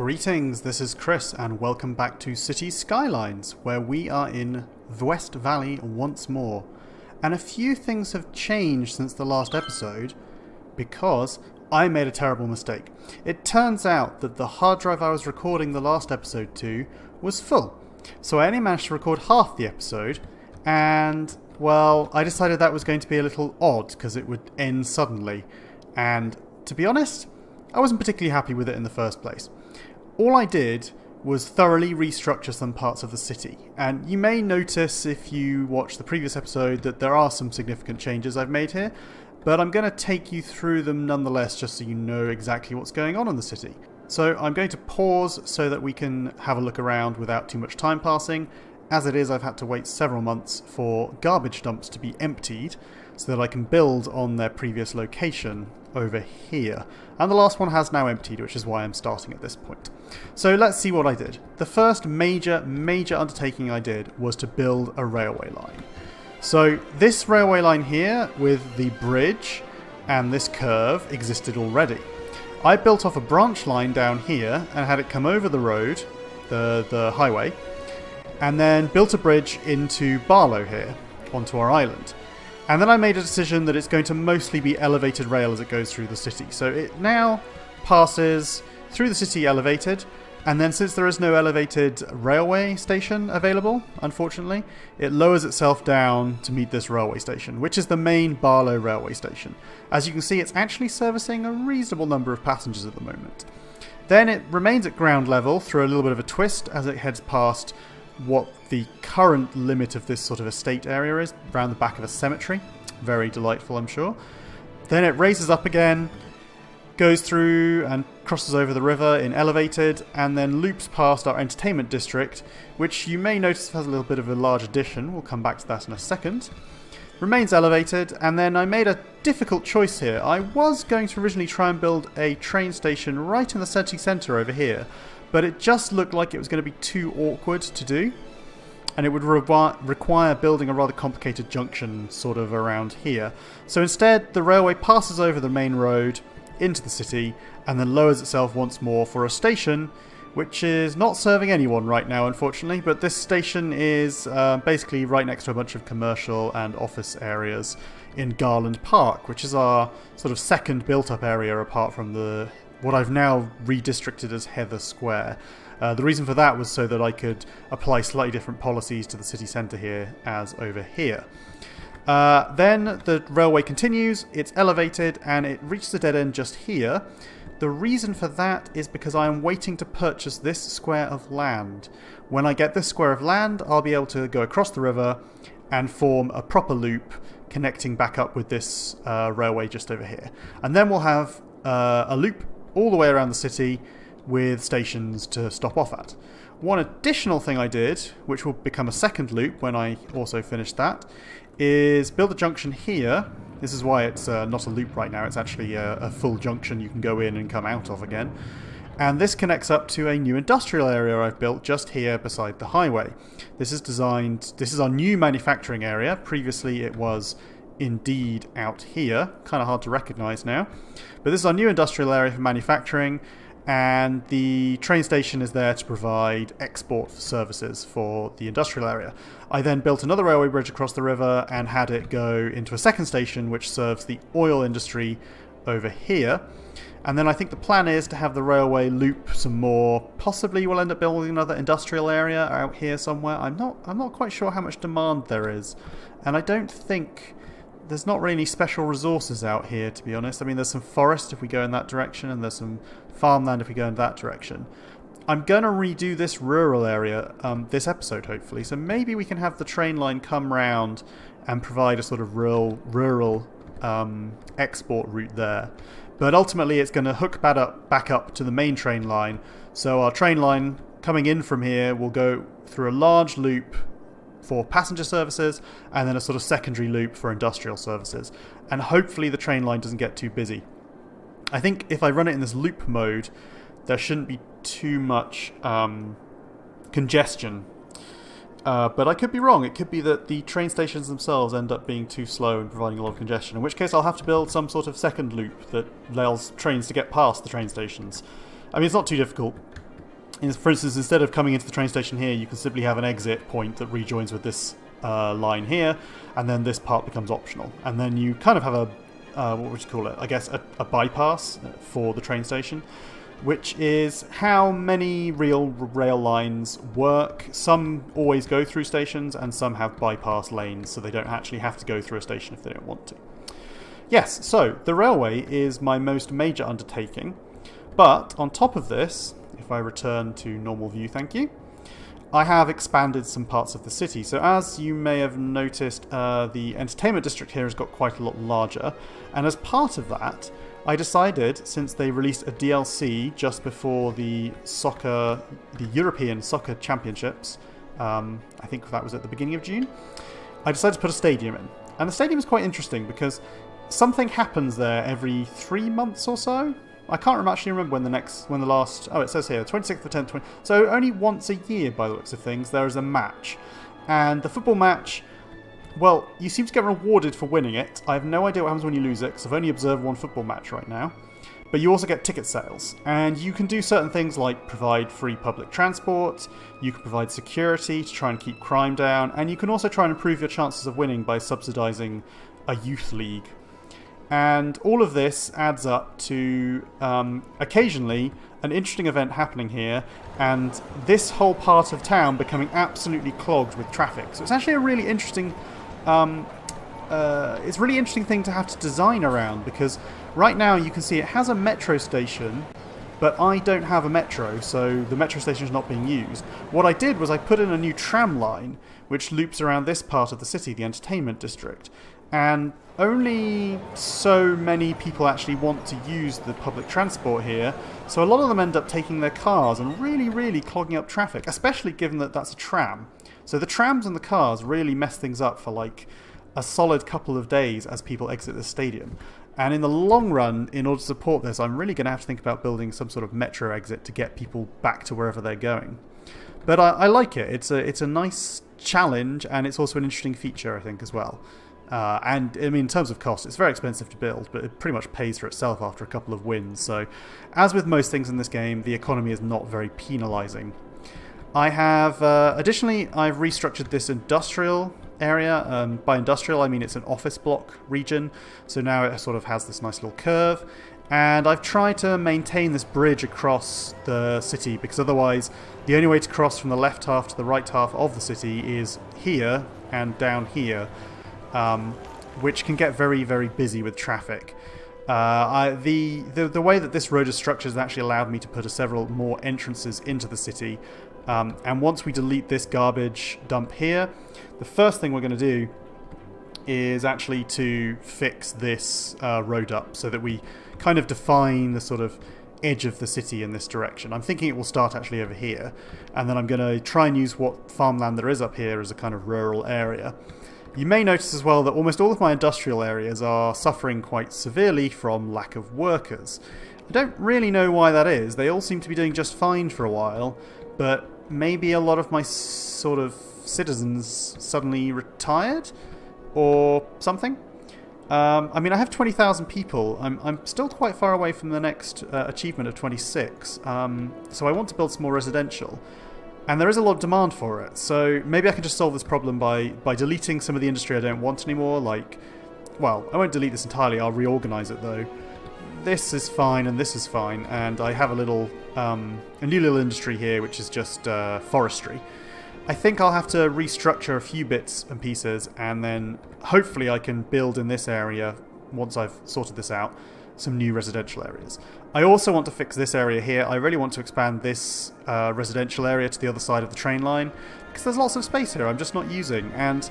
Greetings, this is Chris, and welcome back to City Skylines, where we are in Westvalley once more. And a few things have changed since the last episode, because I made a terrible mistake. It turns out that the hard drive I was recording the last episode to was full. So I only managed to record half the episode, and, well, I decided that was going to be a little odd, because it would end suddenly. And, to be honest, I wasn't particularly happy with it in the first place. All I did was thoroughly restructure some parts of the city, and you may notice if you watch the previous episode that there are some significant changes I've made here, but I'm going to take you through them nonetheless just so you know exactly what's going on in the city. So I'm going to pause so that we can have a look around without too much time passing. As it is, I've had to wait several months for garbage dumps to be emptied so that I can build on their previous location over here. And the last one has now emptied, which is why I'm starting at this point. So let's see what I did. The first major undertaking I did was to build a railway line. So this railway line here with the bridge and this curve existed already. I built off a branch line down here and had it come over the road, the highway, and then built a bridge into Barlow here, onto our island. And then I made a decision that it's going to mostly be elevated rail as it goes through the city. So it now passes through the city elevated, and then since there is no elevated railway station available, unfortunately, it lowers itself down to meet this railway station, which is the main Barlow railway station. As you can see, it's actually servicing a reasonable number of passengers at the moment. Then it remains at ground level through a little bit of a twist as it heads past what the current limit of this sort of estate area is, around the back of a cemetery. Very delightful, I'm sure. Then it raises up again, goes through and crosses over the river in elevated, and then loops past our entertainment district, which you may notice has a little bit of a large addition. We'll come back to that in a second. Remains elevated, and then I made a difficult choice here. I was going to originally try and build a train station right in the city centre over here, but it just looked like it was going to be too awkward to do, and it would require building a rather complicated junction sort of around here. So instead, the railway passes over the main road into the city and then lowers itself once more for a station which is not serving anyone right now, unfortunately, but this station is basically right next to a bunch of commercial and office areas in Garland Park, which is our sort of second built-up area apart from what I've now redistricted as Heather Square. The reason for that was so that I could apply slightly different policies to the city centre here as over here. Then the railway continues, it's elevated, and it reaches a dead end just here. The reason for that is because I am waiting to purchase this square of land. When I get this square of land, I'll be able to go across the river and form a proper loop connecting back up with this railway just over here. And then we'll have a loop all the way around the city with stations to stop off at. One additional thing I did, which will become a second loop when I also finish that, is build a junction here. This is why it's not a loop right now, it's actually a full junction you can go in and come out of again. And this connects up to a new industrial area I've built just here beside the highway. This is our new manufacturing area. Previously it was indeed out here, kind of hard to recognise now. But this is our new industrial area for manufacturing, and the train station is there to provide export services for the industrial area. I then built another railway bridge across the river and had it go into a second station which serves the oil industry over here. And then I think the plan is to have the railway loop some more. Possibly we'll end up building another industrial area out here somewhere. I'm not quite sure how much demand there is, and I don't think there's not really any special resources out here, to be honest. I mean, there's some forest if we go in that direction, and there's some farmland if we go in that direction. I'm going to redo this rural area this episode, hopefully, so maybe we can have the train line come round and provide a sort of rural export route there. But ultimately, it's going to hook back up to the main train line, so our train line coming in from here will go through a large loop for passenger services, and then a sort of secondary loop for industrial services. And hopefully the train line doesn't get too busy. I think if I run it in this loop mode, there shouldn't be too much congestion. But I could be wrong. It could be that the train stations themselves end up being too slow and providing a lot of congestion, in which case I'll have to build some sort of second loop that allows trains to get past the train stations. I mean, it's not too difficult. For instance, instead of coming into the train station here, you can simply have an exit point that rejoins with this line here, and then this part becomes optional. And then you kind of have a, what would you call it? I guess a bypass for the train station, which is how many real rail lines work. Some always go through stations, and some have bypass lanes, so they don't actually have to go through a station if they don't want to. Yes, so the railway is my most major undertaking, but on top of this, if I return to normal view, thank you, I have expanded some parts of the city. So as you may have noticed, the entertainment district here has got quite a lot larger, and as part of that, I decided, since they released a DLC just before the European Soccer Championships, I think that was at the beginning of June, I decided to put a stadium in. And the stadium is quite interesting because something happens there every 3 months or so. I can't actually remember when the last... Oh, it says here, 26th of 10th, 20... So only once a year, by the looks of things, there is a match. And the football match, well, you seem to get rewarded for winning it. I have no idea what happens when you lose it, because I've only observed one football match right now. But you also get ticket sales. And you can do certain things like provide free public transport, you can provide security to try and keep crime down, and you can also try and improve your chances of winning by subsidising a youth league. And all of this adds up to, occasionally, an interesting event happening here, and this whole part of town becoming absolutely clogged with traffic. So it's actually a really interesting, it's a really interesting thing to have to design around, because right now you can see it has a metro station, but I don't have a metro, so the metro station is not being used. What I did was I put in a new tram line, which loops around this part of the city, the entertainment district. And only so many people actually want to use the public transport here, so a lot of them end up taking their cars and really clogging up traffic, especially given that that's a tram. So the trams and the cars really mess things up for like a solid couple of days as people exit the stadium. And in the long run, in order to support this, I'm really going to have to think about building some sort of metro exit to get people back to wherever they're going. But I like it. It's a nice challenge, and it's also an interesting feature, I think, as well. And I mean, in terms of cost, it's very expensive to build, but it pretty much pays for itself after a couple of wins. So, as with most things in this game, the economy is not very penalising. I have, additionally, I've restructured this industrial area. By industrial, I mean it's an office block region. So now it sort of has this nice little curve. And I've tried to maintain this bridge across the city, because otherwise the only way to cross from the left half to the right half of the city is here and down here. Which can get very busy with traffic. The way that this road is structured has actually allowed me to put several more entrances into the city. And once we delete this garbage dump here, the first thing we're going to do is actually to fix this road up so that we kind of define the sort of edge of the city in this direction. I'm thinking it will start actually over here, and then I'm going to try and use what farmland there is up here as a kind of rural area. You may notice as well that almost all of my industrial areas are suffering quite severely from lack of workers. I don't really know why that is. They all seem to be doing just fine for a while, but maybe a lot of my sort of citizens suddenly retired or something. I mean, I have 20,000 people. I'm still quite far away from the next achievement of 26, so I want to build some more residential. And there is a lot of demand for it, so maybe I can just solve this problem by deleting some of the industry I don't want anymore, like... Well, I won't delete this entirely, I'll reorganise it though. This is fine, and this is fine, and I have a new little industry here, which is just forestry. I think I'll have to restructure a few bits and pieces, and then hopefully I can build in this area, once I've sorted this out, some new residential areas. I also want to fix this area here. I really want to expand this residential area to the other side of the train line, because there's lots of space here I'm just not using. And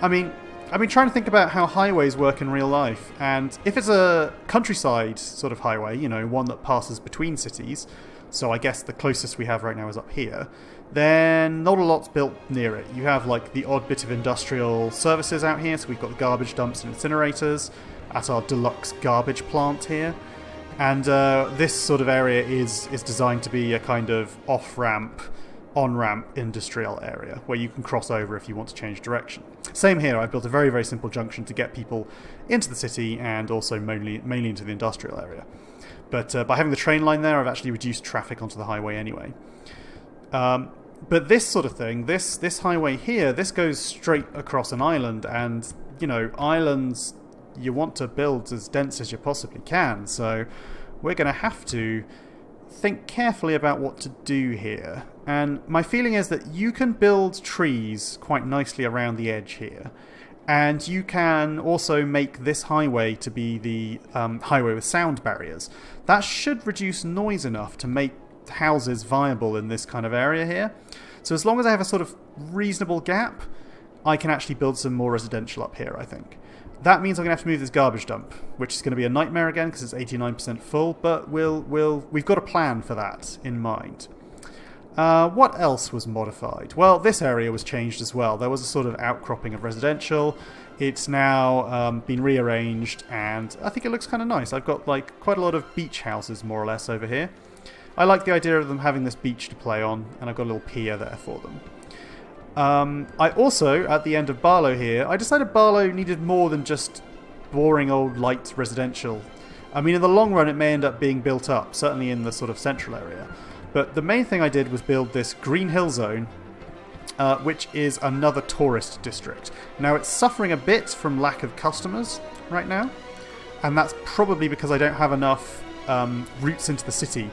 I mean, I've been trying to think about how highways work in real life, and if it's a countryside sort of highway, you know, one that passes between cities, so I guess the closest we have right now is up here, then not a lot's built near it. You have like the odd bit of industrial services out here, so we've got the garbage dumps and incinerators at our deluxe garbage plant here. And this sort of area is designed to be a kind of off-ramp, on-ramp industrial area where you can cross over if you want to change direction. Same here, I've built a very simple junction to get people into the city and also mainly into the industrial area. But by having the train line there, I've actually reduced traffic onto the highway anyway. But this sort of thing, this highway here, this goes straight across an island, and, you know, islands you want to build as dense as you possibly can, so we're going to have to think carefully about what to do here. And my feeling is that you can build trees quite nicely around the edge here, and you can also make this highway to be the highway with sound barriers. That should reduce noise enough to make houses viable in this kind of area here. So as long as I have a sort of reasonable gap, I can actually build some more residential up here, I think. That means I'm going to have to move this garbage dump, which is going to be a nightmare again because it's 89% full, but we've got a plan for that in mind. What else was modified? Well, this area was changed as well. There was a sort of outcropping of residential. It's now been rearranged, and I think it looks kind of nice. I've got like quite a lot of beach houses, more or less, over here. I like the idea of them having this beach to play on, and I've got a little pier there for them. I also, at the end of Barlow here, I decided Barlow needed more than just boring old light residential. I mean, in the long run it may end up being built up, certainly in the sort of central area. But the main thing I did was build this Green Hill Zone, which is another tourist district. Now, it's suffering a bit from lack of customers right now, and that's probably because I don't have enough routes into the city.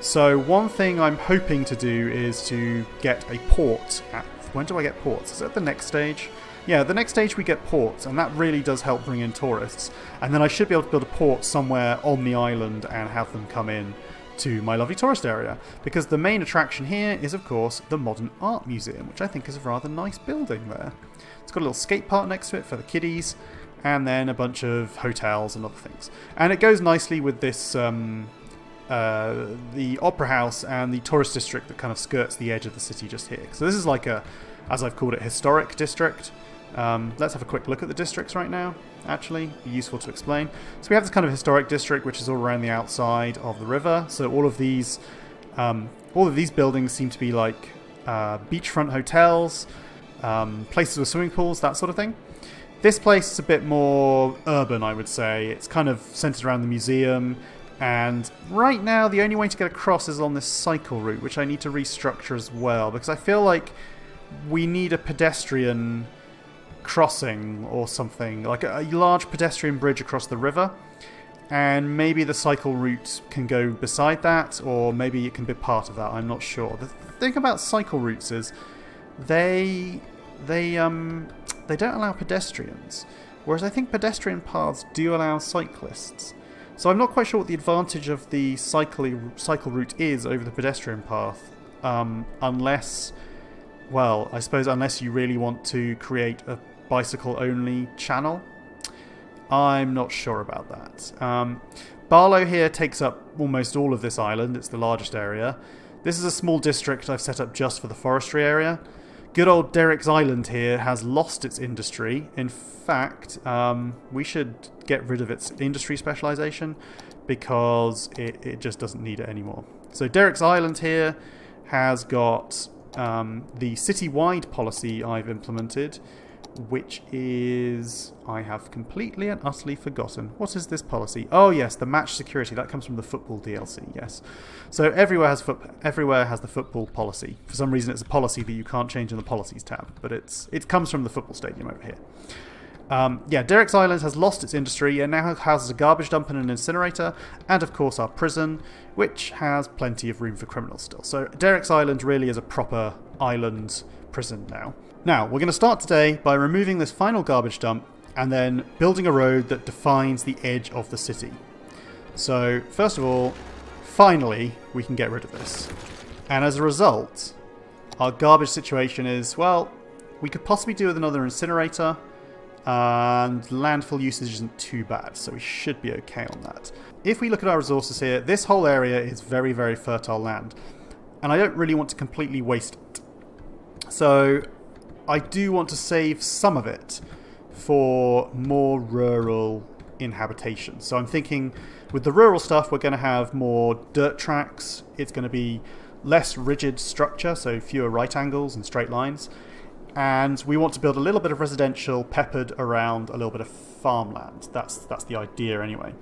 So one thing I'm hoping to do is to get a port at... When do I get ports? Is that the next stage? Yeah, the next stage we get ports, and that really does help bring in tourists. And then I should be able to build a port somewhere on the island and have them come in to my lovely tourist area. Because the main attraction here is, of course, the Modern Art Museum, which I think is a rather nice building there. It's got a little skate park next to it for the kiddies, and then a bunch of hotels and other things. And it goes nicely with this... the Opera House and the tourist district that kind of skirts the edge of the city just here. So this is like a, as I've called it, historic district. Let's have a quick look at the districts right now, actually. Be useful to explain. So we have this kind of historic district which is all around the outside of the river. So all of these buildings seem to be like beachfront hotels, places with swimming pools, that sort of thing. This place is a bit more urban, I would say. It's kind of centered around the museum. And right now, the only way to get across is on this cycle route, which I need to restructure as well, because I feel like we need a pedestrian crossing or something, like a large pedestrian bridge across the river, and maybe the cycle route can go beside that, or maybe it can be part of that, I'm not sure. The thing about cycle routes is they don't allow pedestrians, whereas I think pedestrian paths do allow cyclists. So I'm not quite sure what the advantage of the cycle route is over the pedestrian path, unless, well, I suppose unless you really want to create a bicycle-only channel. I'm not sure about that. Barlow here takes up almost all of this island. It's the largest area. This is a small district I've set up just for the forestry area. Good old Derek's Island here has lost its industry. In fact, we should get rid of its industry specialization because it just doesn't need it anymore. So Derek's Island here has got the city-wide policy I've implemented, which is... I have completely and utterly forgotten. What is this policy? Oh yes, the match security. That comes from the football DLC, yes. So everywhere has the football policy. For some reason it's a policy that you can't change in the policies tab, but it comes from the football stadium over here. Yeah, Derek's Island has lost its industry and now houses a garbage dump and an incinerator, and of course our prison, which has plenty of room for criminals still. So Derek's Island really is a proper island prison now. Now, we're going to start today by removing this final garbage dump and then building a road that defines the edge of the city. So, first of all, finally, we can get rid of this. And as a result, our garbage situation is, well, we could possibly do with another incinerator, and landfill usage isn't too bad, so we should be okay on that. If we look at our resources here, this whole area is very, very fertile land, and I don't really want to completely waste it. So I do want to save some of it for more rural inhabitation. So I'm thinking with the rural stuff, we're going to have more dirt tracks. It's going to be less rigid structure, so fewer right angles and straight lines. And we want to build a little bit of residential peppered around a little bit of farmland. That's the idea anyway.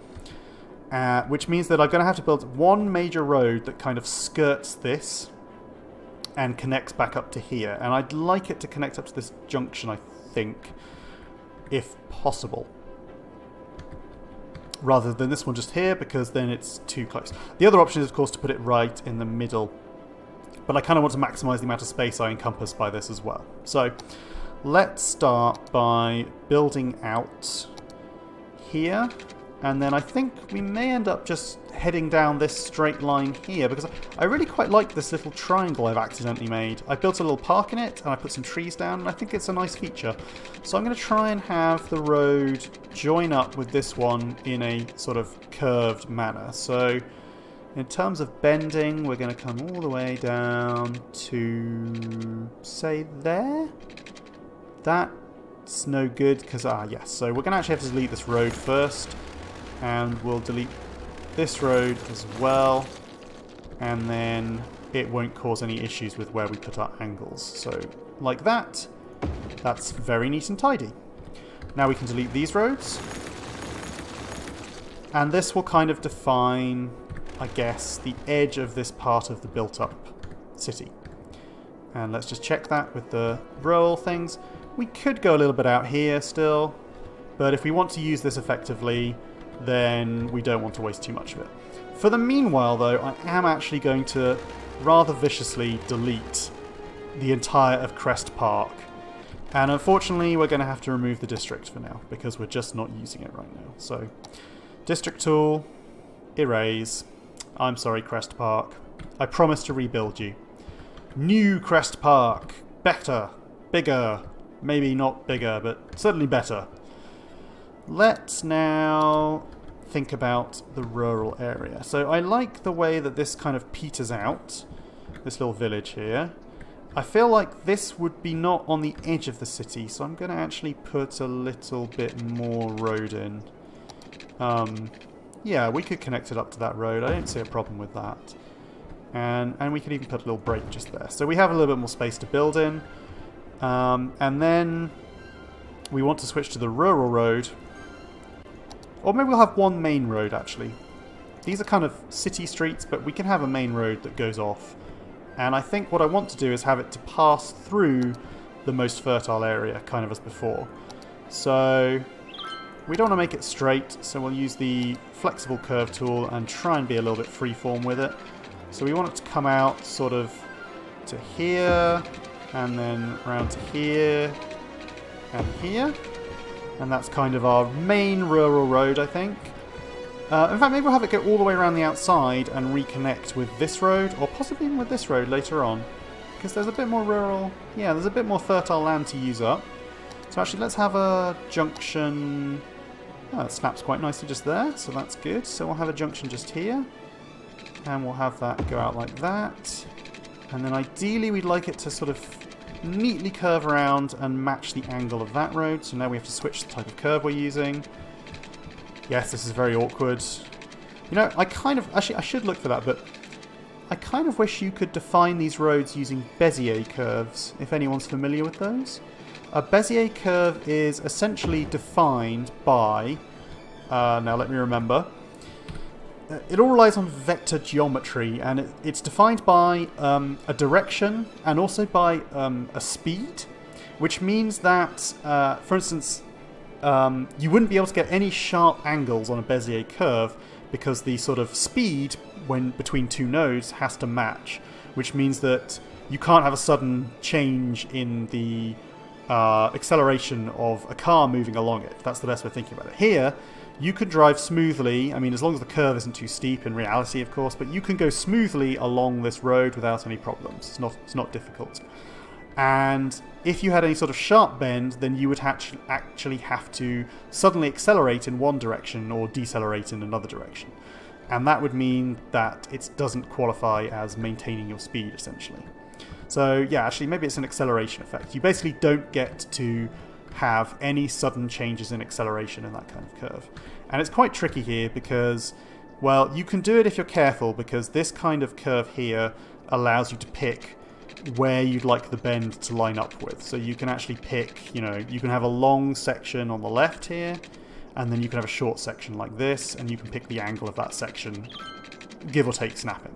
which means that I'm going to have to build one major road that kind of skirts this and connects back up to here. And I'd like it to connect up to this junction, I think, if possible, rather than this one just here, because then it's too close. The other option is, of course, to put it right in the middle, but I kind of want to maximize the amount of space I encompass by this as well. So let's start by building out here, and then I think we may end up just heading down this straight line here, because I really quite like this little triangle I've accidentally made. I built a little park in it, and I put some trees down, and I think it's a nice feature. So I'm going to try and have the road join up with this one in a sort of curved manner. So in terms of bending, we're going to come all the way down to, say, there? That's no good, because, yes. So we're going to actually have to delete this road first, and we'll delete this road as well, and then it won't cause any issues with where we put our angles. So like that, that's very neat and tidy. Now we can delete these roads, and this will kind of define, I guess, the edge of this part of the built-up city. And let's just check that with the roll things. We could go a little bit out here still, but if we want to use this effectively, then we don't want to waste too much of it. For the meanwhile, though, I am actually going to rather viciously delete the entire of Crest Park. And unfortunately, we're going to have to remove the district for now, because we're just not using it right now. So, district tool, erase. I'm sorry, Crest Park. I promise to rebuild you. New Crest Park. Better. Bigger. Maybe not bigger, but certainly better. Let's now think about the rural area. So I like the way that this kind of peters out, this little village here. I feel like this would be not on the edge of the city, so I'm going to actually put a little bit more road in. Yeah, we could connect it up to that road. I don't see a problem with that. And we could even put a little break just there. So we have a little bit more space to build in. And then we want to switch to the rural road. Or maybe we'll have one main road, actually. These are kind of city streets, but we can have a main road that goes off. And I think what I want to do is have it to pass through the most fertile area, kind of as before. So we don't want to make it straight, so we'll use the flexible curve tool and try and be a little bit freeform with it. So we want it to come out sort of to here, and then round to here, and here. And that's kind of our main rural road, I think. In fact, maybe we'll have it go all the way around the outside and reconnect with this road, or possibly even with this road later on. Because there's a bit more rural... Yeah, there's a bit more fertile land to use up. So actually, let's have a junction... Oh, it snaps quite nicely just there, so that's good. So we'll have a junction just here. And we'll have that go out like that. And then ideally, we'd like it to sort of neatly curve around and match the angle of that road. So now we have to switch the type of curve we're using. Yes, this is very awkward. You know, I kind of... Actually, I should look for that, but I kind of wish you could define these roads using Bezier curves, if anyone's familiar with those. A Bezier curve is essentially defined by... now let me remember. It all relies on vector geometry, and it's defined by a direction and also by a speed, which means that, for instance, you wouldn't be able to get any sharp angles on a Bezier curve because the sort of speed when between two nodes has to match, which means that you can't have a sudden change in the acceleration of a car moving along it. That's the best way of thinking about it. Here, you can drive smoothly, I mean, as long as the curve isn't too steep in reality, of course, but you can go smoothly along this road without any problems. It's not difficult. And if you had any sort of sharp bend, then you would actually have to suddenly accelerate in one direction or decelerate in another direction. And that would mean that it doesn't qualify as maintaining your speed, essentially. So, yeah, actually, maybe it's an acceleration effect. You basically don't get to have any sudden changes in acceleration in that kind of curve. And it's quite tricky here because, well, you can do it if you're careful, because this kind of curve here allows you to pick where you'd like the bend to line up with. So you can actually pick, you know, you can have a long section on the left here, And then you can have a short section like this, and you can pick the angle of that section, give or take snapping.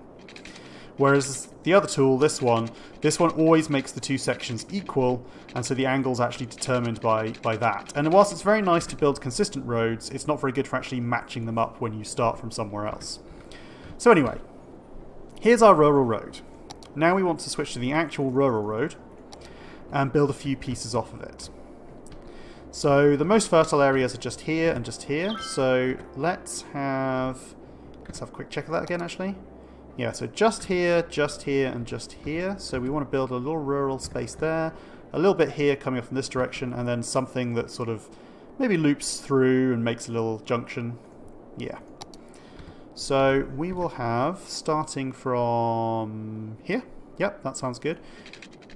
Whereas the other tool, this one always makes the two sections equal, and so the angle's actually determined by that. And whilst it's very nice to build consistent roads, it's not very good for actually matching them up when you start from somewhere else. So anyway, here's our rural road. Now we want to switch to the actual rural road and build a few pieces off of it. So the most fertile areas are just here and just here. So let's have a quick check of that again, actually. Yeah, so just here, and just here. So we want to build a little rural space there, a little bit here coming up from this direction, and then something that sort of maybe loops through and makes a little junction. Yeah. So we will have, starting from here. Yep, that sounds good.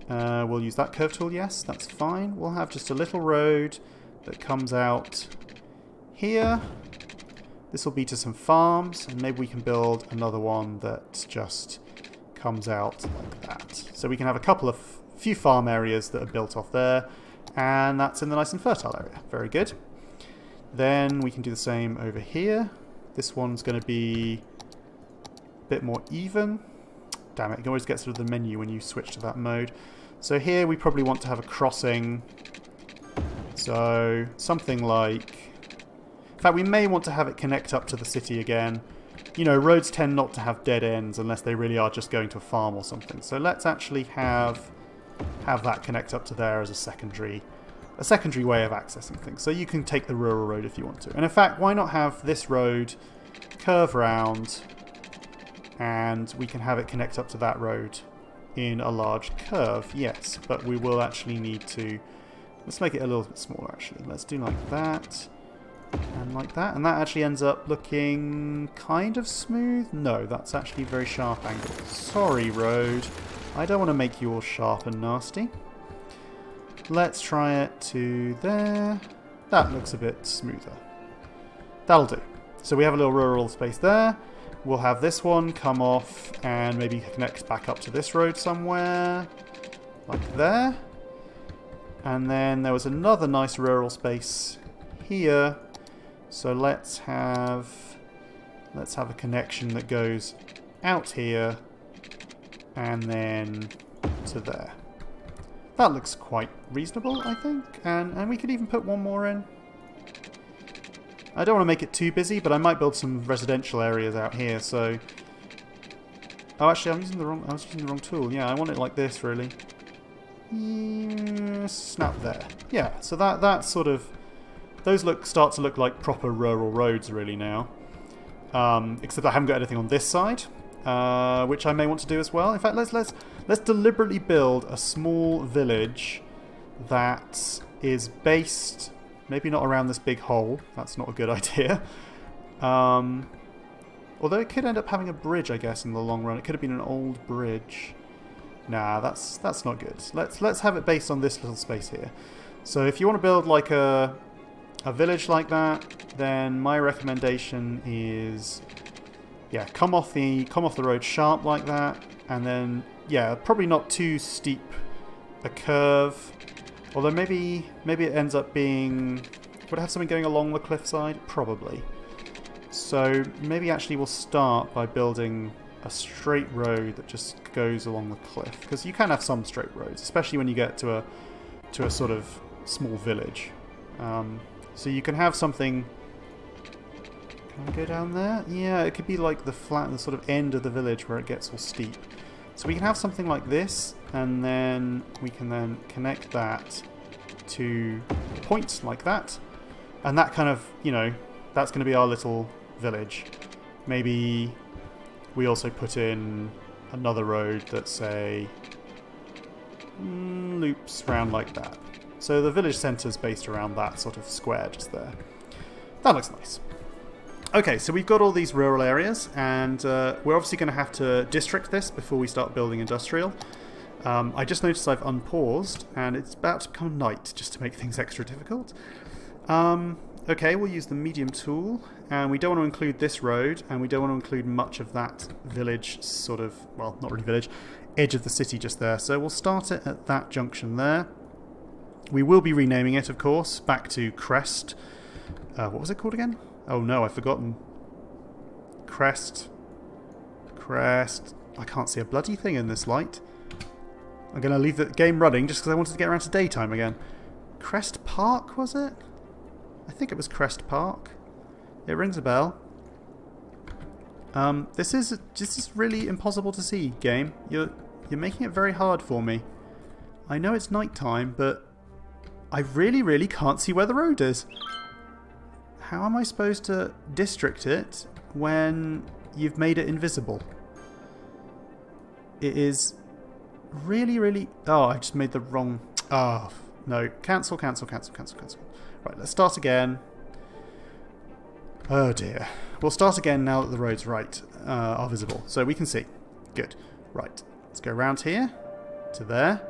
We'll use that curve tool, yes, that's fine. We'll have just a little road that comes out here. This will be to some farms, and maybe we can build another one that just comes out like that. So we can have a few farm areas that are built off there, and that's in the nice and fertile area. Very good. Then we can do the same over here. This one's going to be a bit more even. Damn it, you can always get sort of the menu when you switch to that mode. So here we probably want to have a crossing. So something like... In fact, we may want to have it connect up to the city again. You know, roads tend not to have dead ends unless they really are just going to a farm or something. So let's actually have that connect up to there as a secondary way of accessing things. So you can take the rural road if you want to. And in fact, why not have this road curve round, and we can have it connect up to that road in a large curve. Yes, but we will actually need to... Let's make it a little bit smaller, actually. Let's do like that. And like that, and that actually ends up looking kind of smooth. No, that's actually very sharp angle. Sorry, road. I don't want to make you all sharp and nasty. Let's try it to there. That looks a bit smoother. That'll do. So we have a little rural space there. We'll have this one come off and maybe connect back up to this road somewhere. Like there. And then there was another nice rural space here. So let's have a connection that goes out here and then to there. That looks quite reasonable, I think. And we could even put one more in. I don't want to make it too busy, but I might build some residential areas out here. So, oh, actually, I was using the wrong tool. Yeah, I want it like this, really. Snap there. Yeah. So that sort of. Those start to look like proper rural roads really now. Except I haven't got anything on this side, which I may want to do as well. In fact, let's deliberately build a small village that is based, maybe not around this big hole. That's not a good idea. Although it could end up having a bridge, I guess, in the long run. It could have been an old bridge. Nah, that's not good. Let's have it based on this little space here. So if you want to build like a village like that, then my recommendation is, yeah, come off the road sharp like that, and then, yeah, probably not too steep a curve. Although maybe it ends up being, would it have something going along the cliffside? Probably. So maybe actually we'll start by building a straight road that just goes along the cliff, because you can have some straight roads, especially when you get to a sort of small village. So you can have something... Can I go down there? Yeah, it could be like the sort of end of the village where it gets all steep. So we can have something like this, and then we can then connect that to a point like that. And that kind of, you know, that's going to be our little village. Maybe we also put in another road that, say, loops around like that. So the village centre is based around that sort of square just there. That looks nice. Okay, so we've got all these rural areas, and we're obviously going to have to district this before we start building industrial. I just noticed I've unpaused, and it's about to become night, just to make things extra difficult. Okay, we'll use the medium tool, and we don't want to include this road, and we don't want to include much of that village sort of, well, not really village, edge of the city just there. So we'll start it at that junction there. We will be renaming it, of course, back to Crest. What was it called again? Oh no, I've forgotten. Crest. I can't see a bloody thing in this light. I'm going to leave the game running just because I wanted to get around to daytime again. Crest Park, was it? I think it was Crest Park. It rings a bell. This is really impossible to see, game. You're making it very hard for me. I know it's nighttime, but I really can't see where the road is. How am I supposed to district it when you've made it invisible? It is really... Oh, I just made the wrong... Oh, no. Cancel. Right, let's start again. Oh dear. We'll start again now that the roads are visible. So we can see. Good. Right. Let's go around here to there.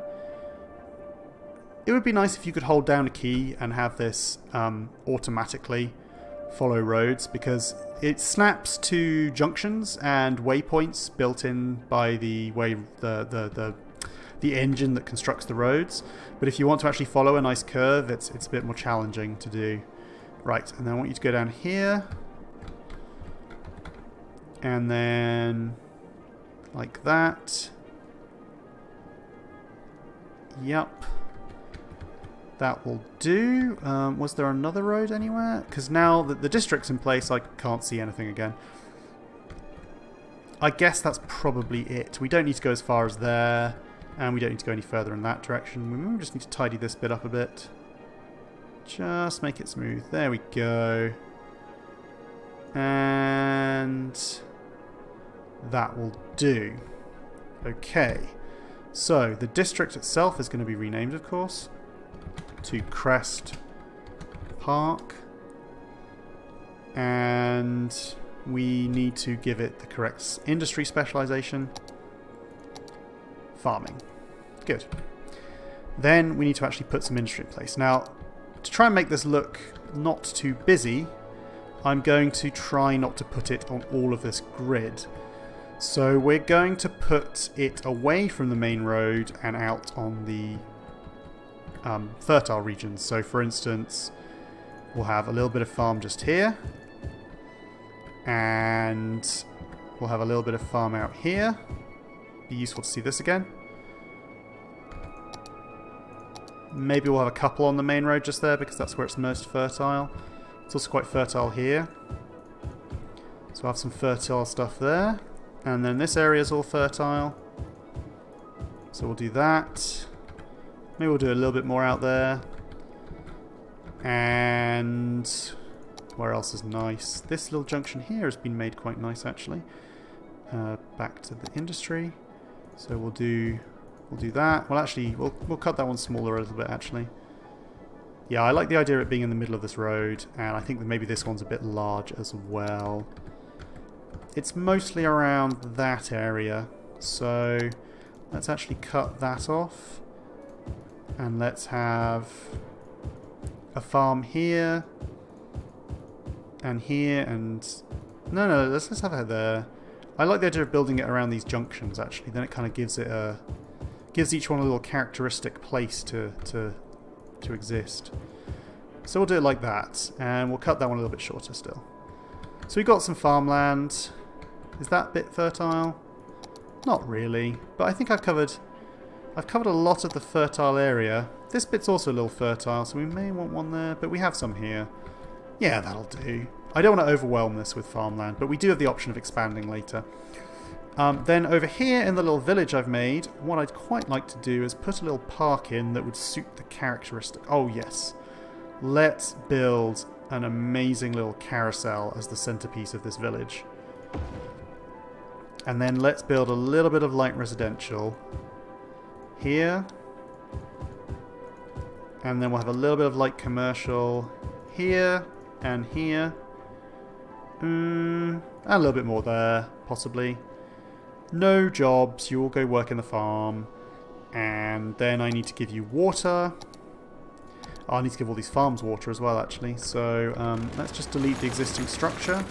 It would be nice if you could hold down a key and have this automatically follow roads, because it snaps to junctions and waypoints built in by the engine that constructs the roads. But if you want to actually follow a nice curve, it's a bit more challenging to do. Right, and then I want you to go down here. And then like that. Yep. That will do. Was there another road anywhere? Because now that the district's in place, I can't see anything again. I guess that's probably it. We don't need to go as far as there, and we don't need to go any further in that direction. We just need to tidy this bit up a bit. Just make it smooth. There we go. And that will do. Okay. So, the district itself is going to be renamed, of course, to Crest Park. And we need to give it the correct industry specialization. Farming. Good. Then we need to actually put some industry in place. Now, to try and make this look not too busy, I'm going to try not to put it on all of this grid. So we're going to put it away from the main road and out on the fertile regions. So for instance, we'll have a little bit of farm just here. And we'll have a little bit of farm out here. Be useful to see this again. Maybe we'll have a couple on the main road just there because that's where it's most fertile. It's also quite fertile here. So we'll have some fertile stuff there. And then this area is all fertile. So we'll do that. Maybe we'll do a little bit more out there. And where else is nice? This little junction here has been made quite nice actually. Back to the industry. So we'll do that. Well, actually, we'll cut that one smaller a little bit, actually. Yeah, I like the idea of it being in the middle of this road, and I think that maybe this one's a bit large as well. It's mostly around that area, so let's actually cut that off. And let's have a farm here, and here, and... No, let's have it there. I like the idea of building it around these junctions, actually. Then it kind of gives it a... gives each one a little characteristic place to exist. So we'll do it like that, and we'll cut that one a little bit shorter still. So we've got some farmland. Is that bit fertile? Not really, but I think I've covered a lot of the fertile area. This bit's also a little fertile, so we may want one there, but we have some here. Yeah, that'll do. I don't want to overwhelm this with farmland, but we do have the option of expanding later. Then over here in the little village I've made, what I'd quite like to do is put a little park in that would suit the characteristic. Oh yes. Let's build an amazing little carousel as the centerpiece of this village. And then let's build a little bit of light residential here. And then we'll have a little bit of light commercial here and here. And a little bit more there, possibly. No jobs, you all go work in the farm. And then I need to give you water. Oh, I need to give all these farms water as well, actually. So let's just delete the existing structure.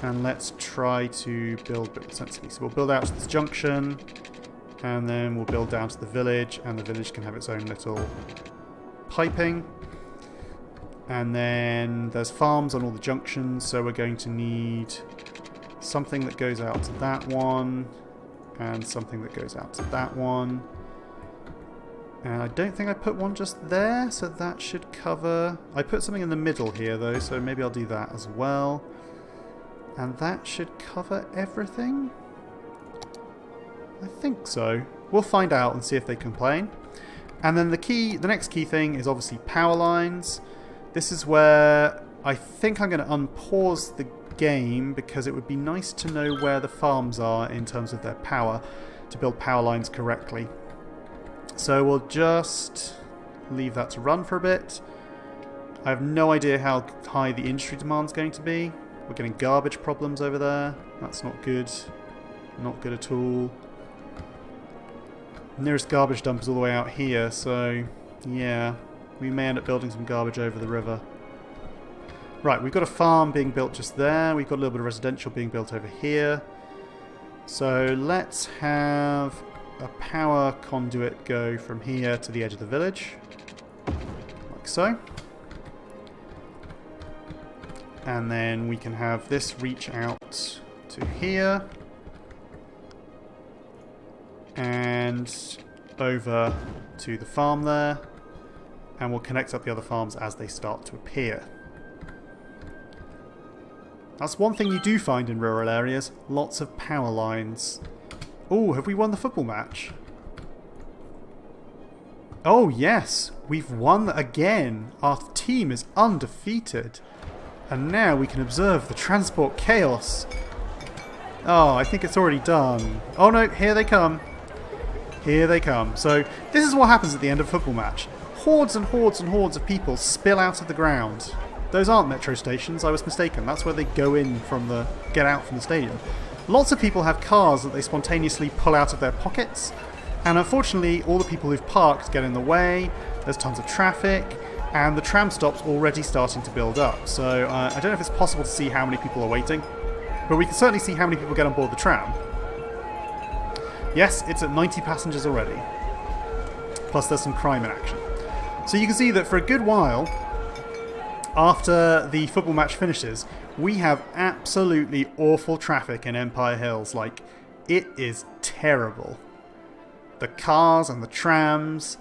And let's try to build a bit sensibly. So we'll build out to this junction. And then we'll build down to the village. And the village can have its own little piping. And then there's farms on all the junctions, so we're going to need something that goes out to that one, and something that goes out to that one. And I don't think I put one just there, so that should cover... I put something in the middle here though, so maybe I'll do that as well. And that should cover everything? I think so. We'll find out and see if they complain. And then the next key thing is obviously power lines. This is where I think I'm going to unpause the game because it would be nice to know where the farms are in terms of their power to build power lines correctly. So we'll just leave that to run for a bit. I have no idea how high the industry demand is going to be. We're getting garbage problems over there. That's not good. Not good at all. Nearest garbage dump is all the way out here, so yeah, we may end up building some garbage over the river. Right, we've got a farm being built just there. We've got a little bit of residential being built over here. So let's have a power conduit go from here to the edge of the village. Like so. And then we can have this reach out to here. And over to the farm there. And we'll connect up the other farms as they start to appear. That's one thing you do find in rural areas. Lots of power lines. Oh, have we won the football match? Oh, yes. We've won again. Our team is undefeated. And now we can observe the transport chaos. Oh, I think it's already done. Oh, no. Here they come. Here they come. So this is what happens at the end of a football match. Hordes and hordes and hordes of people spill out of the ground. Those aren't metro stations, I was mistaken. That's where they go in from the... get out from the stadium. Lots of people have cars that they spontaneously pull out of their pockets. And unfortunately, all the people who've parked get in the way. There's tons of traffic. And the tram stop's already starting to build up. So I don't know if it's possible to see how many people are waiting. But we can certainly see how many people get on board the tram. Yes, it's at 90 passengers already. Plus there's some crime in action. So you can see that for a good while, after the football match finishes, we have absolutely awful traffic in Empire Hills. Like, it is terrible. The cars and the trams.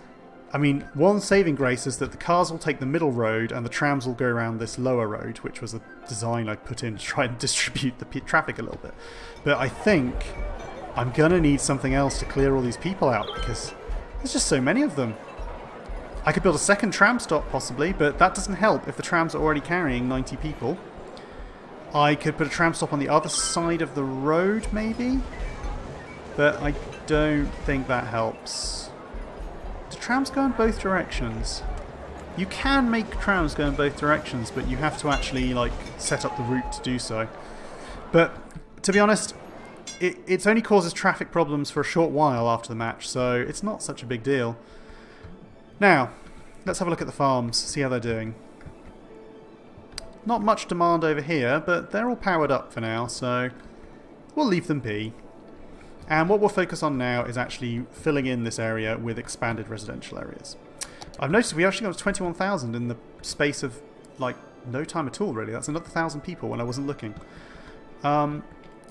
I mean, one saving grace is that the cars will take the middle road and the trams will go around this lower road, which was a design I put in to try and distribute the traffic a little bit. But I think I'm going to need something else to clear all these people out because there's just so many of them. I could build a second tram stop possibly, but that doesn't help if the trams are already carrying 90 people. I could put a tram stop on the other side of the road maybe, but I don't think that helps. Do trams go in both directions? You can make trams go in both directions, but you have to actually like set up the route to do so. But to be honest, it only causes traffic problems for a short while after the match, so it's not such a big deal. Now, let's have a look at the farms, see how they're doing. Not much demand over here, but they're all powered up for now, so we'll leave them be. And what we'll focus on now is actually filling in this area with expanded residential areas. I've noticed we actually got to 21,000 in the space of, like, no time at all, really. That's another 1,000 people when I wasn't looking.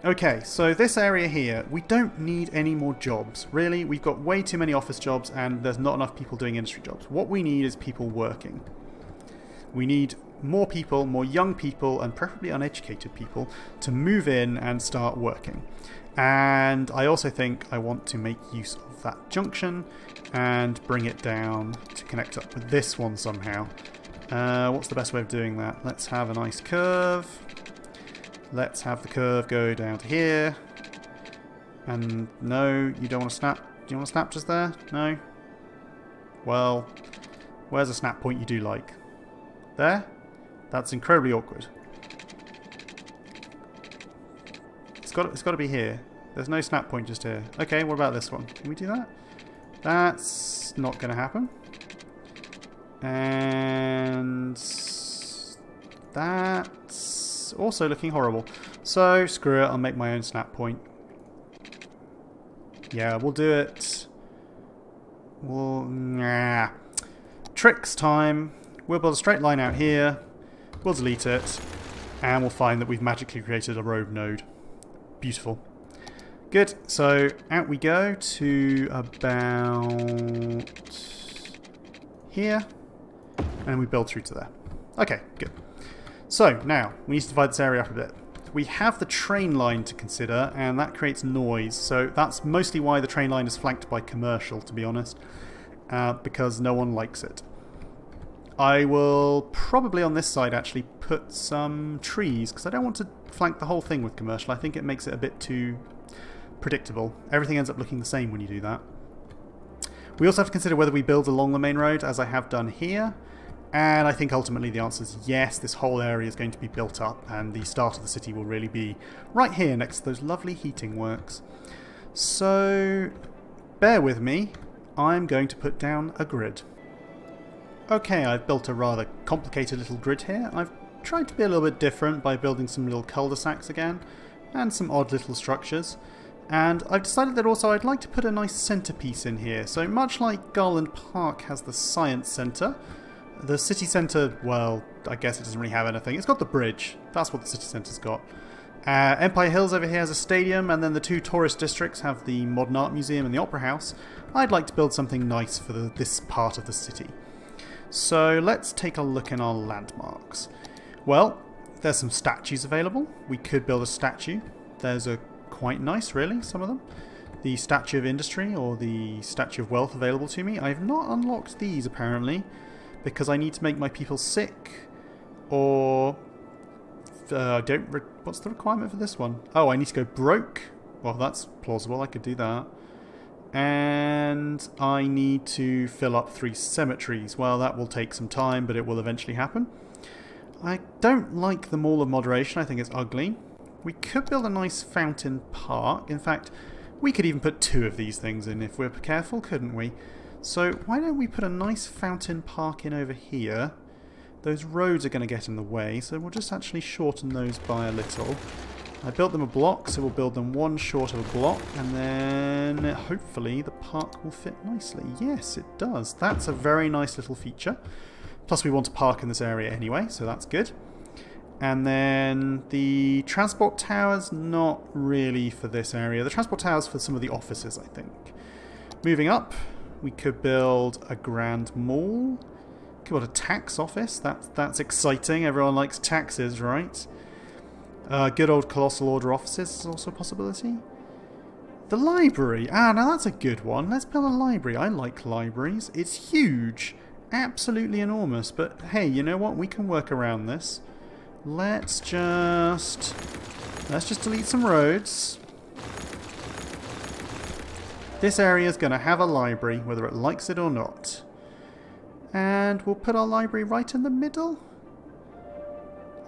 Okay, so this area here, we don't need any more jobs. Really, we've got way too many office jobs and there's not enough people doing industry jobs. What we need is people working. We need more people, more young people, and preferably uneducated people to move in and start working. And I also think I want to make use of that junction and bring it down to connect up with this one somehow. What's the best way of doing that? Let's have a nice curve. Let's have the curve go down to here. And no, you don't want to snap. Do you want to snap just there? No? Well, where's a snap point you do like? There? That's incredibly awkward. It's got to be here. There's no snap point just here. Okay, what about this one? Can we do that? That's not going to happen. And that's also looking horrible. So, screw it, I'll make my own snap point. Yeah, we'll do it. Tricks time. we'll build a straight line out here, we'll delete it, and we'll find that we've magically created a road node. Beautiful. Good, so out we go to about here, and we build through to there. Okay, good. So now, we need to divide this area up a bit. We have the train line to consider, and that creates noise, so that's mostly why the train line is flanked by commercial, to be honest, because no one likes it. I will probably on this side actually put some trees, because I don't want to flank the whole thing with commercial. I think it makes it a bit too predictable. Everything ends up looking the same when you do that. We also have to consider whether we build along the main road, as I have done here. And I think ultimately the answer is yes, this whole area is going to be built up, and the start of the city will really be right here next to those lovely heating works. So bear with me, I'm going to put down a grid. Okay, I've built a rather complicated little grid here. I've tried to be a little bit different by building some little cul-de-sacs again, and some odd little structures. And I've decided that also I'd like to put a nice centrepiece in here. So much like Garland Park has the Science Centre, the city centre, well, I guess it doesn't really have anything. It's got the bridge. That's what the city centre's got. Empire Hills over here has a stadium, and then the two tourist districts have the Modern Art Museum and the Opera House. I'd like to build something nice for this part of the city. So let's take a look in our landmarks. Well, there's some statues available. We could build a statue. There's a quite nice, really, some of them. The Statue of Industry or the Statue of Wealth available to me. I have not unlocked these, apparently, because I need to make my people sick, or what's the requirement for this one? Oh, I need to go broke. Well, that's plausible. I could do that. And I need to fill up 3 cemeteries. Well, that will take some time, but it will eventually happen. I don't like the Mall of Moderation. I think it's ugly. We could build a nice fountain park. In fact, we could even put 2 of these things in if we're careful, couldn't we? So why don't we put a nice fountain park in over here? Those roads are going to get in the way, so we'll just actually shorten those by a little. I built them a block, so we'll build them 1 short of a block, and then hopefully the park will fit nicely. Yes, it does. That's a very nice little feature. Plus we want to park in this area anyway, so that's good. And then the transport tower's not really for this area. The transport tower's for some of the offices, I think. Moving up, we could build a grand mall. Could build a tax office. That's exciting. Everyone likes taxes, right? Good old Colossal Order offices is also a possibility. The library. Ah, now that's a good one. Let's build a library. I like libraries. It's huge. Absolutely enormous. But hey, you know what? We can work around this. Let's just delete some roads. This area is going to have a library, whether it likes it or not. And we'll put our library right in the middle.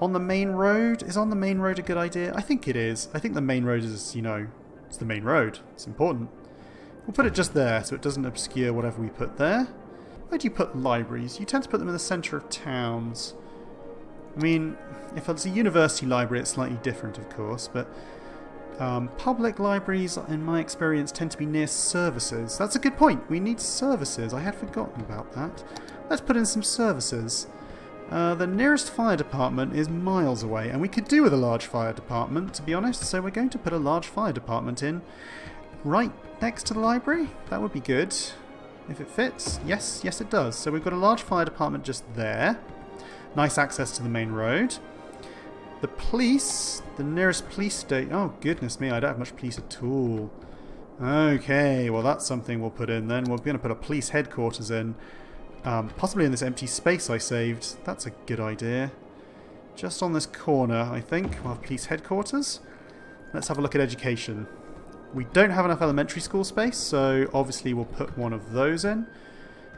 On the main road. Is on the main road a good idea? I think it is. I think the main road is, you know, it's the main road. It's important. We'll put it just there so it doesn't obscure whatever we put there. Where do you put libraries? You tend to put them in the centre of towns. I mean, if it's a university library, it's slightly different, of course, but public libraries, in my experience, tend to be near services. That's a good point. We need services. I had forgotten about that. Let's put in some services. The nearest fire department is miles away, and we could do with a large fire department, to be honest, so we're going to put a large fire department in right next to the library. That would be good. If it fits. Yes, yes it does. So we've got a large fire department just there. Nice access to the main road. The police, the nearest police station. Oh, goodness me, I don't have much police at all. Okay, well that's something we'll put in then. We're going to put a police headquarters in. Possibly in this empty space I saved. That's a good idea. Just on this corner, I think, we'll have police headquarters. Let's have a look at education. We don't have enough elementary school space, so obviously we'll put one of those in.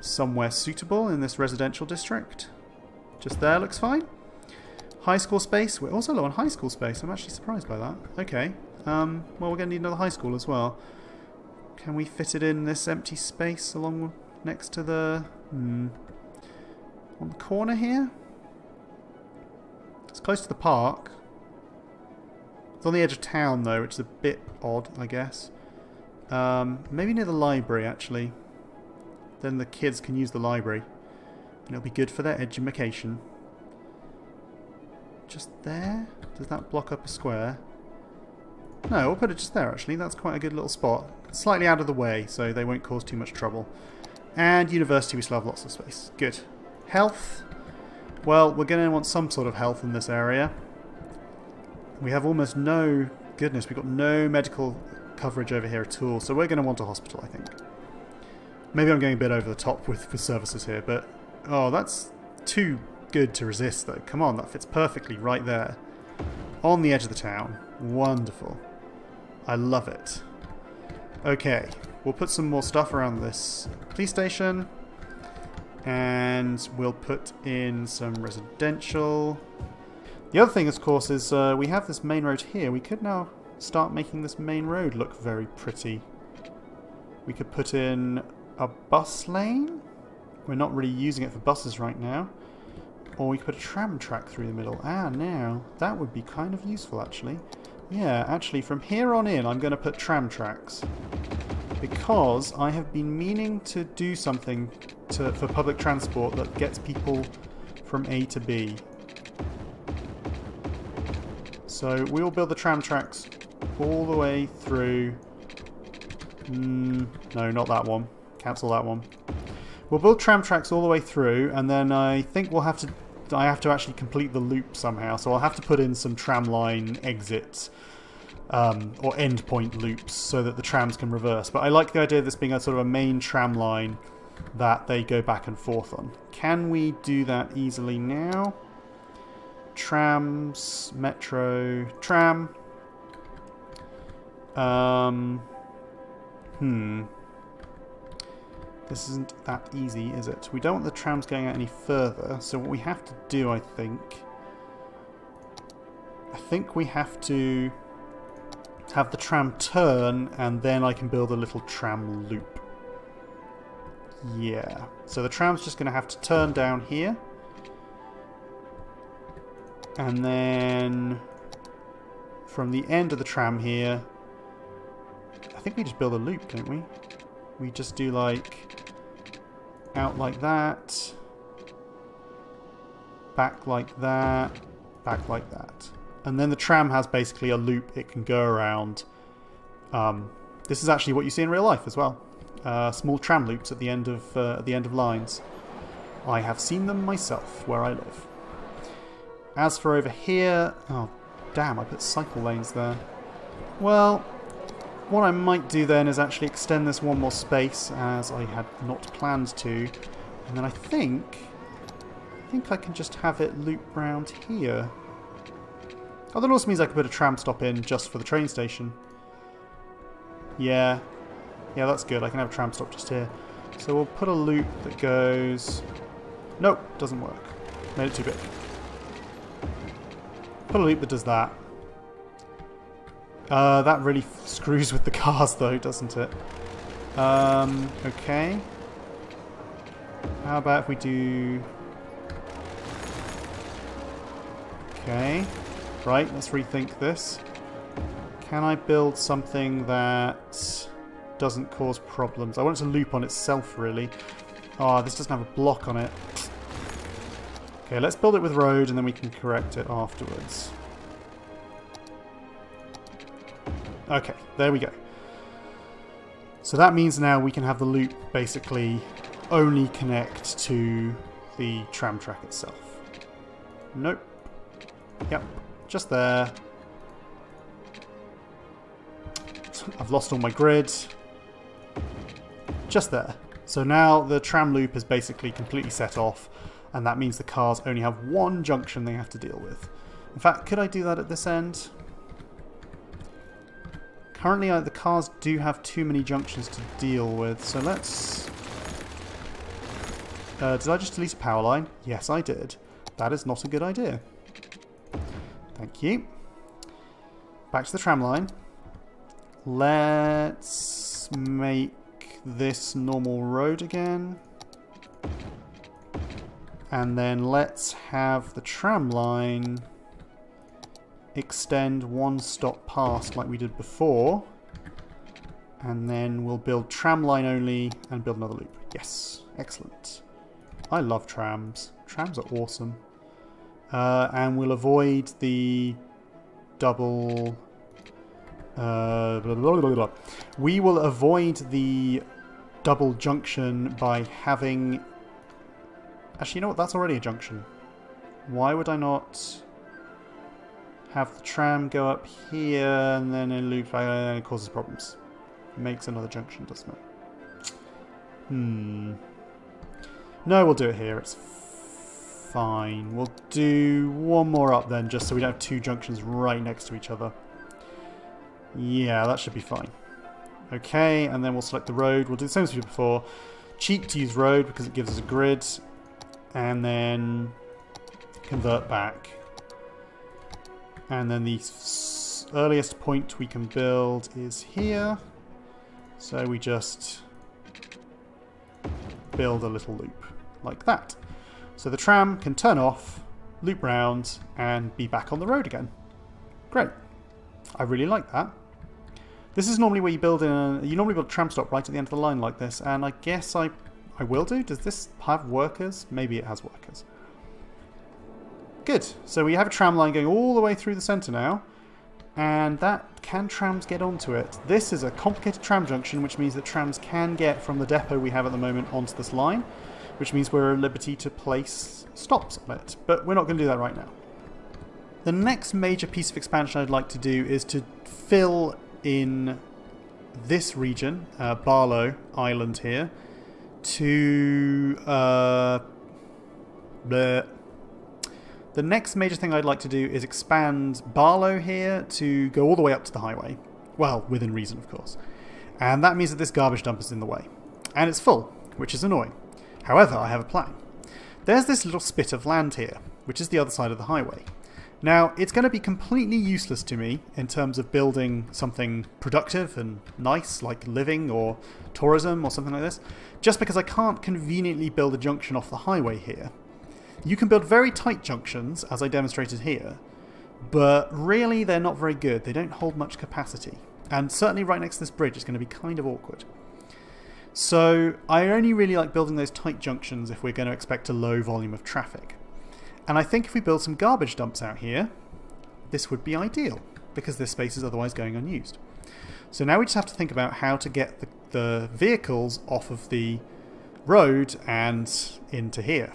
Somewhere suitable in this residential district. Just there looks fine. High school space. We're also low on high school space. I'm actually surprised by that. Okay. Well, we're going to need another high school as well. Can we fit it in this empty space along next to the... on the corner here? It's close to the park. It's on the edge of town though, which is a bit odd, I guess. Maybe near the library, actually. Then the kids can use the library. And it'll be good for their education. Just there? Does that block up a square? No, we'll put it just there actually. That's quite a good little spot. Slightly out of the way, so they won't cause too much trouble. And university, we still have lots of space. Good. Health. Well, we're going to want some sort of health in this area. We have almost no... Goodness, we've got no medical coverage over here at all, so we're going to want a hospital, I think. Maybe I'm going a bit over the top with services here, but... Oh, that's too good to resist, though. Come on, that fits perfectly right there. On the edge of the town. Wonderful. I love it. Okay, we'll put some more stuff around this police station. And we'll put in some residential. The other thing, of course, is we have this main road here. We could now start making this main road look very pretty. We could put in a bus lane. We're not really using it for buses right now. Or we could put a tram track through the middle. Ah, now, that would be kind of useful, actually. Yeah, actually, from here on in, I'm going to put tram tracks. Because I have been meaning to do something for public transport that gets people from A to B. So we will build the tram tracks all the way through... no, not that one. Cancel that one. We'll build tram tracks all the way through, and then I think we'll have to... I have to actually complete the loop somehow, so I'll have to put in some tram line exits or endpoint loops so that the trams can reverse. But I like the idea of this being a sort of a main tram line that they go back and forth on. Can we do that easily now? Trams, metro, tram. This isn't that easy, is it? We don't want the trams going out any further, so what we have to do, I think we have to have the tram turn, and then I can build a little tram loop. Yeah. So the tram's just going to have to turn down here. And then from the end of the tram here, I think we just build a loop, don't we? We just do like out like that, back like that, back like that. And then the tram has basically a loop it can go around. This is actually what you see in real life as well. Small tram loops at the end of lines. I have seen them myself where I live. As for over here... Oh, damn, I put cycle lanes there. Well, what I might do then is actually extend this one more space, as I had not planned to. And then I think I can just have it loop round here. Oh, that also means I can put a tram stop in just for the train station. Yeah. Yeah, that's good. I can have a tram stop just here. So we'll put a loop that goes... Nope, doesn't work. Made it too big. Put a loop that does that. That really screws with the cars though, doesn't it? Okay. How about if we do... Okay. Right, let's rethink this. Can I build something that doesn't cause problems? I want it to loop on itself, really. Oh, this doesn't have a block on it. Okay, let's build it with road and then we can correct it afterwards. Okay, there we go. So that means now we can have the loop basically only connect to the tram track itself. Nope. Yep. Just there. I've lost all my grid. Just there. So now the tram loop is basically completely set off, and that means the cars only have one junction they have to deal with. In fact, could I do that at this end? Currently the cars do have too many junctions to deal with, so let's... did I just delete a power line? Yes, I did. That is not a good idea. Thank you. Back to the tram line. Let's make this normal road again. And then let's have the tram line extend one stop past like we did before. And then we'll build tram line only and build another loop. Yes, excellent. I love trams. Trams are awesome. And we'll avoid the double... blah, blah, blah, blah, blah. We will avoid the double junction by having... Actually, you know what? That's already a junction. Why would I not have the tram go up here and then it loops back and it causes problems? It makes another junction, doesn't it? No, we'll do it here. It's fine. We'll do one more up then, just so we don't have two junctions right next to each other. Yeah, that should be fine. Okay, and then we'll select the road. We'll do the same as we did before. Cheat to use road because it gives us a grid. And then convert back. And then the earliest point we can build is here. So we just build a little loop like that. So the tram can turn off, loop round, and be back on the road again. Great. I really like that. This is normally where you build you normally build a tram stop right at the end of the line like this, and I guess I will do. Does this have workers? Maybe it has workers. Good. So we have a tram line going all the way through the centre now, and can trams get onto it? This is a complicated tram junction, which means that trams can get from the depot we have at the moment onto this line, which means we're at liberty to place stops on it, but we're not going to do that right now. The next major piece of expansion I'd like to do is to fill in this region, Barlow Island here, to the next major thing I'd like to do is expand Barlow here to go all the way up to the highway. Well, within reason, of course. And that means that this garbage dump is in the way. And it's full, which is annoying. However, I have a plan. There's this little spit of land here, which is the other side of the highway. Now, it's going to be completely useless to me in terms of building something productive and nice, like living or tourism or something like this, just because I can't conveniently build a junction off the highway here. You can build very tight junctions, as I demonstrated here, but really they're not very good. They don't hold much capacity. And certainly right next to this bridge, it's going to be kind of awkward. So I only really like building those tight junctions if we're going to expect a low volume of traffic. And I think if we build some garbage dumps out here, this would be ideal, because this space is otherwise going unused. So now we just have to think about how to get the vehicles off of the road and into here.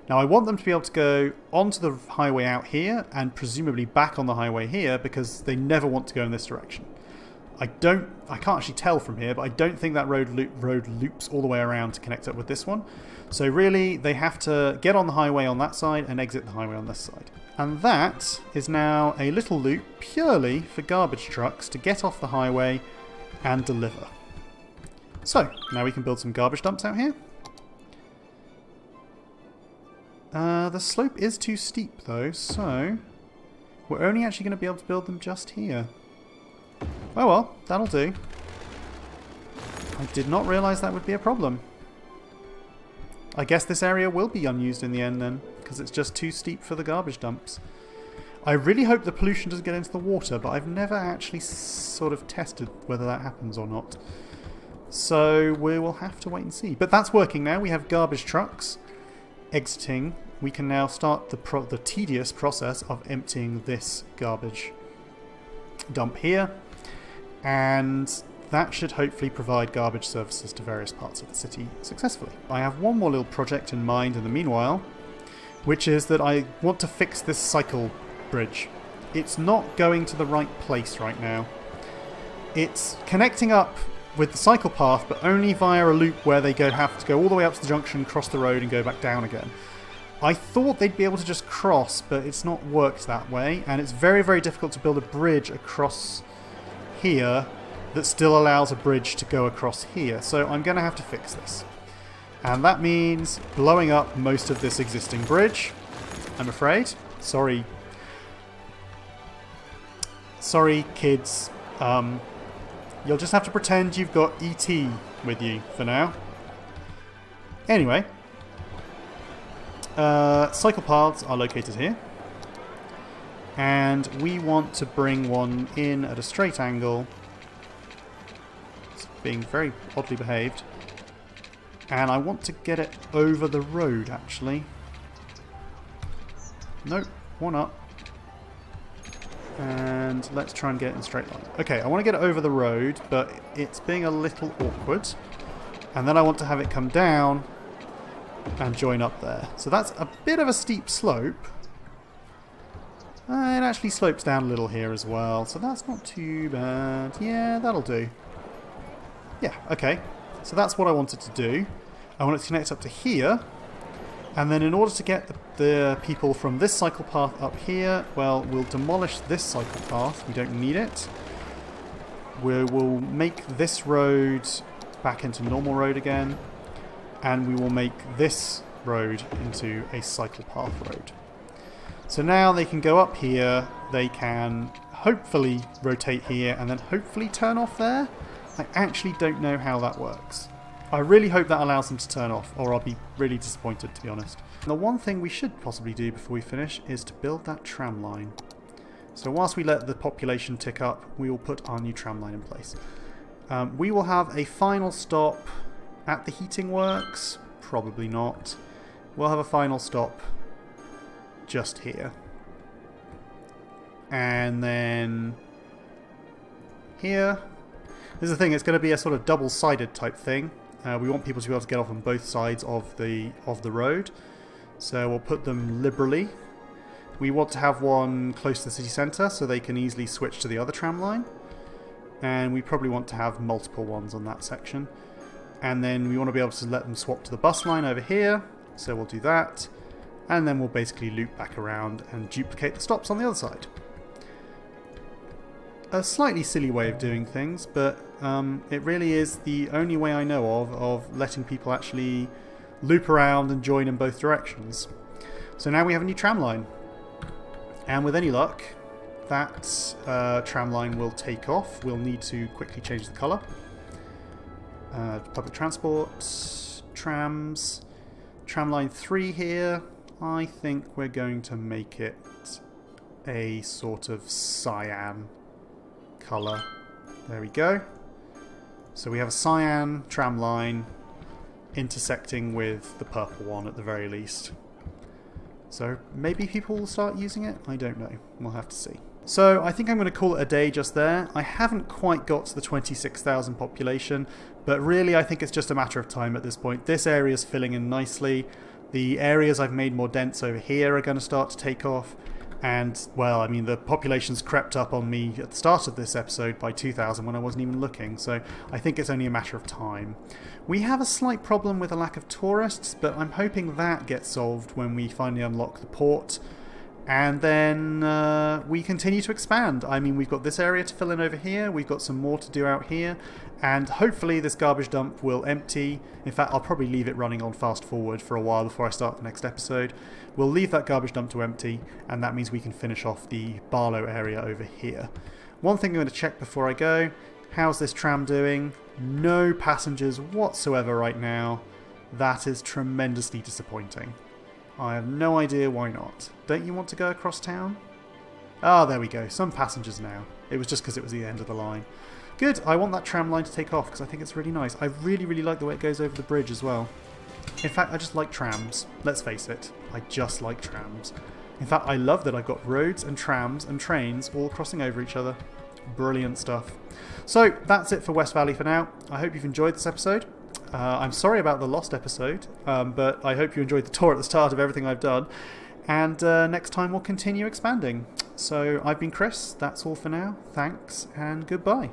Now I want them to be able to go onto the highway out here and presumably back on the highway here, because they never want to go in this direction. I can't actually tell from here, but I don't think that road loops all the way around to connect up with this one. So really, they have to get on the highway on that side and exit the highway on this side. And that is now a little loop purely for garbage trucks to get off the highway and deliver. So, now we can build some garbage dumps out here. The slope is too steep though, so we're only actually going to be able to build them just here. Oh well, that'll do. I did not realise that would be a problem. I guess this area will be unused in the end then, because it's just too steep for the garbage dumps. I really hope the pollution doesn't get into the water, but I've never actually sort of tested whether that happens or not. So we will have to wait and see. But that's working now. We have garbage trucks exiting. We can now start the tedious process of emptying this garbage dump here. And that should hopefully provide garbage services to various parts of the city successfully. I have one more little project in mind in the meanwhile, which is that I want to fix this cycle bridge. It's not going to the right place right now. It's connecting up with the cycle path, but only via a loop where they have to go all the way up to the junction, cross the road and go back down again. I thought they'd be able to just cross, but it's not worked that way, and it's very, very difficult to build a bridge across here that still allows a bridge to go across here. So I'm going to have to fix this. And that means blowing up most of this existing bridge, I'm afraid. Sorry. Sorry, kids. You'll just have to pretend you've got E.T. with you for now. Anyway. Cycle paths are located here. And we want to bring one in at a straight angle. It's being very oddly behaved. And I want to get it over the road, actually. Nope, one up. And let's try and get it in a straight line. Okay, I want to get it over the road, but it's being a little awkward. And then I want to have it come down and join up there. So that's a bit of a steep slope. It actually slopes down a little here as well, so that's not too bad. Yeah, that'll do. Yeah, okay. So that's what I wanted to do. I want it to connect up to here. And then in order to get the people from this cycle path up here, well, we'll demolish this cycle path. We don't need it. We'll make this road back into normal road again. And we will make this road into a cycle path road. So now they can go up here, they can hopefully rotate here, and then hopefully turn off there. I actually don't know how that works. I really hope that allows them to turn off, or I'll be really disappointed, to be honest. And the one thing we should possibly do before we finish is to build that tram line. So whilst we let the population tick up, we will put our new tram line in place. We will have a final stop at the heating works. Probably not. We'll have a final stop just here. And then here. This is the thing, it's going to be a sort of double-sided type thing. We want people to be able to get off on both sides of the road. So we'll put them liberally. We want to have one close to the city centre so they can easily switch to the other tram line. And we probably want to have multiple ones on that section. And then we want to be able to let them swap to the bus line over here. So we'll do that. And then we'll basically loop back around and duplicate the stops on the other side. A slightly silly way of doing things, but it really is the only way I know of letting people actually loop around and join in both directions. So now we have a new tram line. And with any luck, that tram line will take off. We'll need to quickly change the colour. Public transport, trams, tram line 3 here. I think we're going to make it a sort of cyan colour. There we go. So we have a cyan tram line intersecting with the purple one at the very least. So maybe people will start using it? I don't know. We'll have to see. So I think I'm going to call it a day just there. I haven't quite got to the 26,000 population, but really I think it's just a matter of time at this point. This area is filling in nicely. The areas I've made more dense over here are going to start to take off. And, well, I mean, the population's crept up on me at the start of this episode by 2,000 when I wasn't even looking, so I think it's only a matter of time. We have a slight problem with a lack of tourists, but I'm hoping that gets solved when we finally unlock the port. And then we continue to expand. I mean, we've got this area to fill in over here, we've got some more to do out here, and hopefully this garbage dump will empty. In fact, I'll probably leave it running on fast forward for a while before I start the next episode. We'll leave that garbage dump to empty, and that means we can finish off the Barlow area over here. One thing I'm going to check before I go, how's this tram doing? No passengers whatsoever right now. That is tremendously disappointing. I have no idea why not. Don't you want to go across town? Ah, there we go. Some passengers now. It was just because it was the end of the line. Good. I want that tram line to take off because I think it's really nice. I really, really like the way it goes over the bridge as well. In fact, I just like trams. Let's face it. I just like trams. In fact, I love that I've got roads and trams and trains all crossing over each other. Brilliant stuff. So, that's it for Westvalley for now. I hope you've enjoyed this episode. I'm sorry about the lost episode, but I hope you enjoyed the tour at the start of everything I've done. And next time we'll continue expanding. So I've been Chris, that's all for now. Thanks and goodbye.